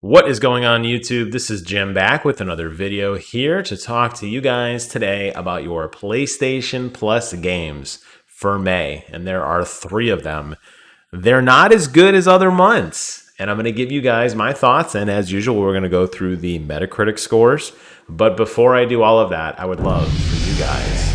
What is going on YouTube? This is Jim back with another video here to talk to you guys today about your PlayStation Plus games for May. And there are 3 of them. They're not as good as other months. And I'm going to give you guys my thoughts. And as usual, we're going to go through the Metacritic scores. But before I do all of that, I would love for you guys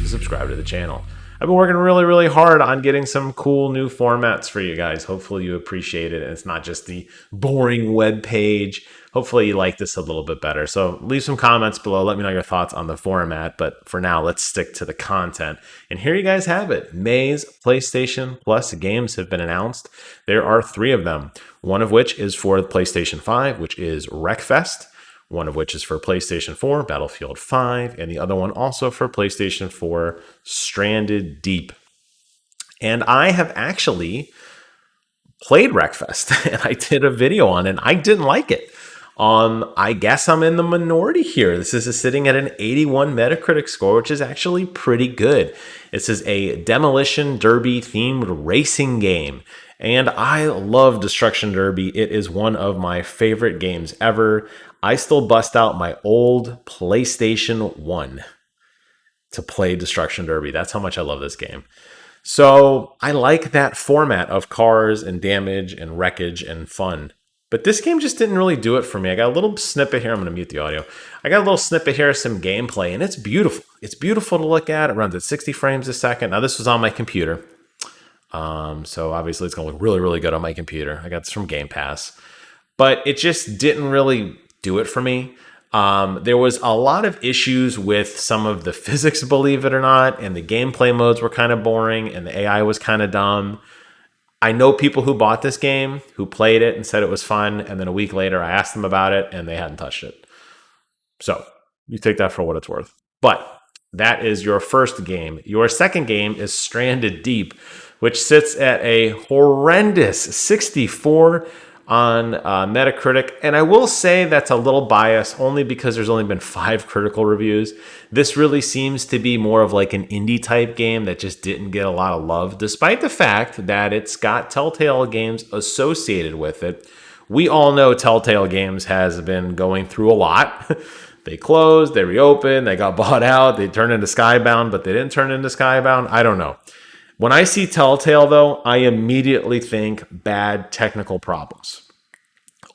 to subscribe to the channel. I've been working really hard on getting some cool new formats for you guys. Hopefully you appreciate it. And it's not just the boring web page. Hopefully you like this a little bit better. So leave some comments below. Let me know your thoughts on the format. But for now, let's stick to the content. And here you guys have it. May's PlayStation Plus games have been announced. There are 3 of them. One of which is for the PlayStation 5, which is Wreckfest. One of which is for PlayStation 4, Battlefield 5, and the other one also for PlayStation 4, Stranded Deep. And I have actually played Wreckfest, and I did a video on it, and I didn't like it. I guess I'm in the minority here. This is sitting at an 81 Metacritic score, which is actually pretty good. This is a Demolition Derby themed racing game. And I love Destruction Derby. It is one of my favorite games ever. I still bust out my old PlayStation 1 to play Destruction Derby. That's how much I love this game. So I like that format of cars and damage and wreckage and fun. But this game just didn't really do it for me. I got a little snippet here. I'm going to mute the audio. I got a little snippet here of some gameplay, and it's beautiful. It's beautiful to look at. It runs at 60 frames a second. Now, this was on my computer. So obviously it's going to look really good on my computer. I got this from Game Pass. But it just didn't really do it for me. There was a lot of issues with some of the physics, believe it or not, and the gameplay modes were kind of boring, and the AI was kind of dumb. I know people who bought this game, who played it and said it was fun, and then a week later I asked them about it, and they hadn't touched it. So you take that for what it's worth. But that is your first game. Your second game is Stranded Deep, which sits at a horrendous 64 on Metacritic. And I will say that's a little biased only because there's only been 5 critical reviews. This really seems to be more of like an indie type game that just didn't get a lot of love, despite the fact that it's got Telltale games associated with it. We all know Telltale Games has been going through a lot. They closed, they reopened, they got bought out, they turned into Skybound, but they didn't turn into Skybound. I don't know. When I see Telltale, though, I immediately think bad technical problems.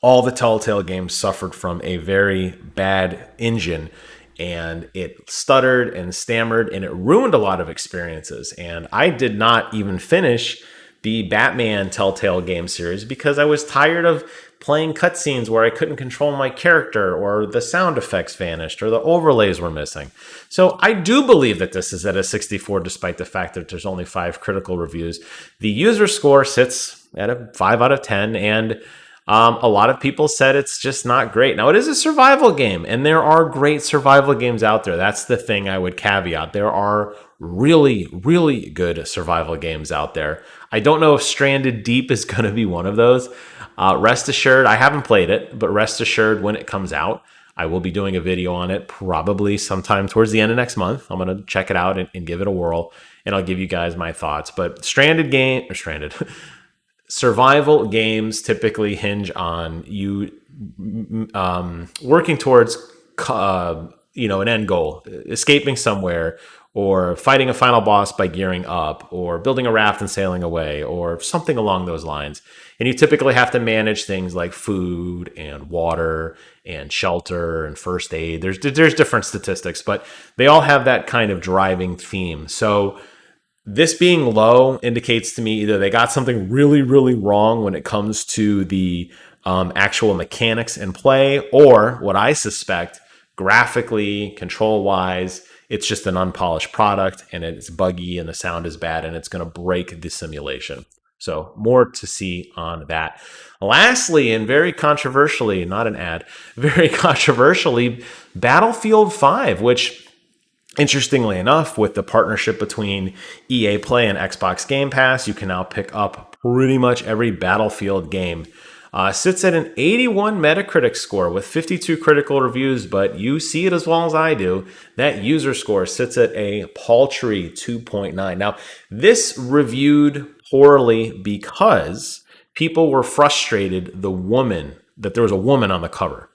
All the Telltale games suffered from a very bad engine, and it stuttered and stammered, and it ruined a lot of experiences. And I did not even finish the Batman Telltale game series because I was tired of playing cutscenes where I couldn't control my character, or the sound effects vanished, or the overlays were missing. So I do believe that this is at a 64, despite the fact that there's only 5 critical reviews. The user score sits at a 5 out of 10, and a lot of people said it's just not great. Now, it is a survival game, and there are great survival games out there. That's the thing I would caveat. There are really good survival games out there. I don't know if Stranded Deep is going to be one of those. Rest assured, I haven't played it, but rest assured when it comes out, I will be doing a video on it probably sometime towards the end of next month. I'm going to check it out and give it a whirl, and I'll give you guys my thoughts. But survival games typically hinge on you working towards an end goal, escaping somewhere, or fighting a final boss by gearing up, or building a raft and sailing away, or something along those lines. And you typically have to manage things like food and water and shelter and first aid. There's different statistics, but they all have that kind of driving theme. So this being low indicates to me either they got something really wrong when it comes to the actual mechanics and play, or what I suspect, graphically, control-wise, it's just an unpolished product, and it's buggy, and the sound is bad, and it's going to break the simulation. So more to see on that. Lastly, and very controversially, not an ad, very controversially, Battlefield 5, which, interestingly enough, with the partnership between EA Play and Xbox Game Pass, you can now pick up pretty much every Battlefield game. Sits at an 81 Metacritic score with 52 critical reviews, but you see it as well as I do. That user score sits at a paltry 2.9. Now, this reviewed poorly because people were frustrated the woman that there was a woman on the cover.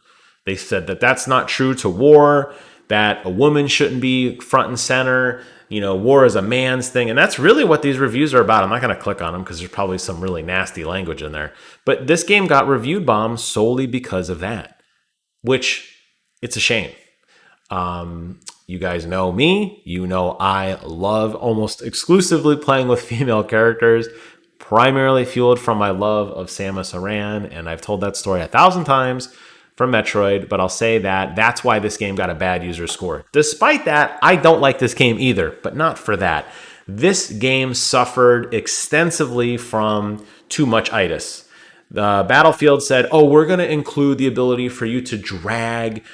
They said that that's not true to war, that a woman shouldn't be front and center. You know, war is a man's thing. And that's really what these reviews are about. I'm not going to click on them because there's probably some really nasty language in there. But this game got reviewed bombed solely because of that, which it's a shame. You guys know me. You know I love almost exclusively playing with female characters, primarily fueled from my love of Samus Aran. And I've told that story 1,000 times from Metroid, but I'll say that that's why this game got a bad user score. Despite that, I don't like this game either, but not for that. This game suffered extensively from too much itis. The Battlefield said, oh, we're going to include the ability for you to drag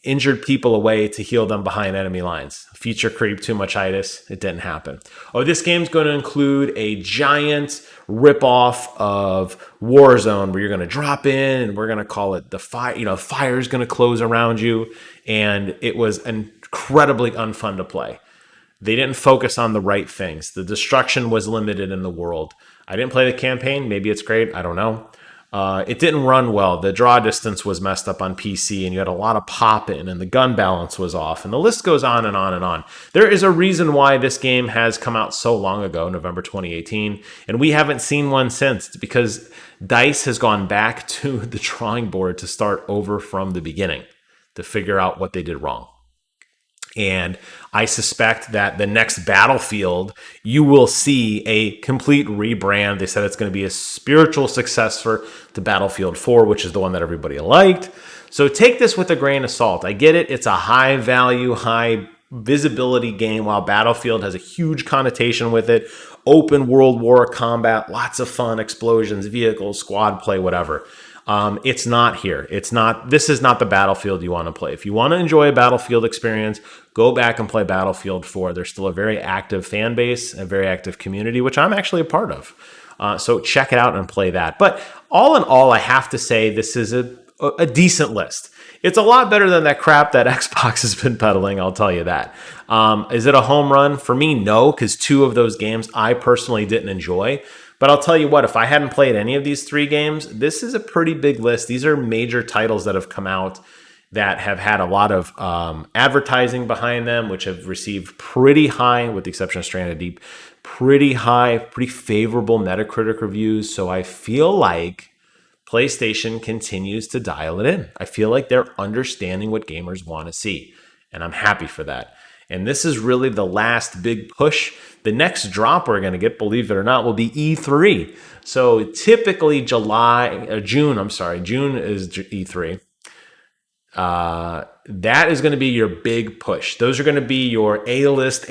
injured people away to heal them behind enemy lines. Feature creep, too much itis. It didn't happen. Oh, this game's going to include a giant ripoff of Warzone where you're going to drop in and we're going to call it the fire. You know, fire's going to close around you. And it was incredibly unfun to play. They didn't focus on the right things. The destruction was limited in the world. I didn't play the campaign. Maybe it's great. I don't know. It didn't run well. The draw distance was messed up on PC and you had a lot of pop-in and the gun balance was off and the list goes on and on and on. There is a reason why this game has come out so long ago, November 2018, and we haven't seen one since. It's because DICE has gone back to the drawing board to start over from the beginning to figure out what they did wrong. And I suspect that the next Battlefield, you will see a complete rebrand. They said it's going to be a spiritual successor to Battlefield 4, which is the one that everybody liked. So take this with a grain of salt. I get it. It's a high value, high visibility game, while Battlefield has a huge connotation with it. Open world war combat, lots of fun, explosions, vehicles, squad play, whatever. It's not here. This is not the Battlefield you want to play. If you want to enjoy a Battlefield experience, go back and play Battlefield 4. There's still a very active fan base, a very active community, which I'm actually a part of. So check it out and play that. But all in all, I have to say this is a decent list. It's a lot better than that crap that Xbox has been peddling, I'll tell you that. Is it a home run? For me, no, because 2 of those games I personally didn't enjoy. But I'll tell you what, if I hadn't played any of these 3 games, this is a pretty big list. These are major titles that have come out that have had a lot of advertising behind them, which have received pretty high, with the exception of Stranded Deep, pretty high, pretty favorable Metacritic reviews. So I feel like PlayStation continues to dial it in. I feel like they're understanding what gamers want to see, and I'm happy for that. And this is really the last big push. The next drop we're going to get, believe it or not, will be E3. So typically June is E3. That is going to be your big push. Those are going to be your A-list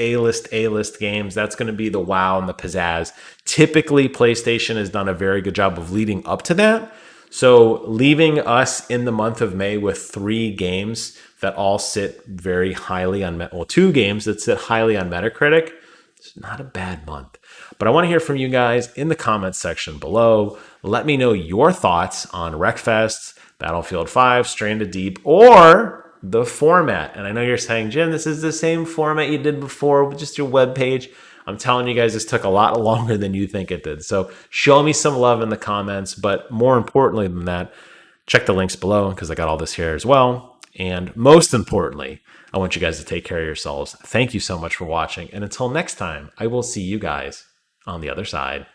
games. That's going to be the wow and the pizzazz. Typically, PlayStation has done a very good job of leading up to that. So leaving us in the month of May with 3 games that all sit very highly on, 2 games that sit highly on Metacritic, it's not a bad month. But I want to hear from you guys in the comments section below. Let me know your thoughts on Wreckfest, Battlefield 5, Stranded Deep, or the format. And I know you're saying, Jim, this is the same format you did before with just your webpage. I'm telling you guys, this took a lot longer than you think it did. So show me some love in the comments. But more importantly than that, check the links below because I got all this here as well. And most importantly, I want you guys to take care of yourselves. Thank you so much for watching. And until next time, I will see you guys on the other side.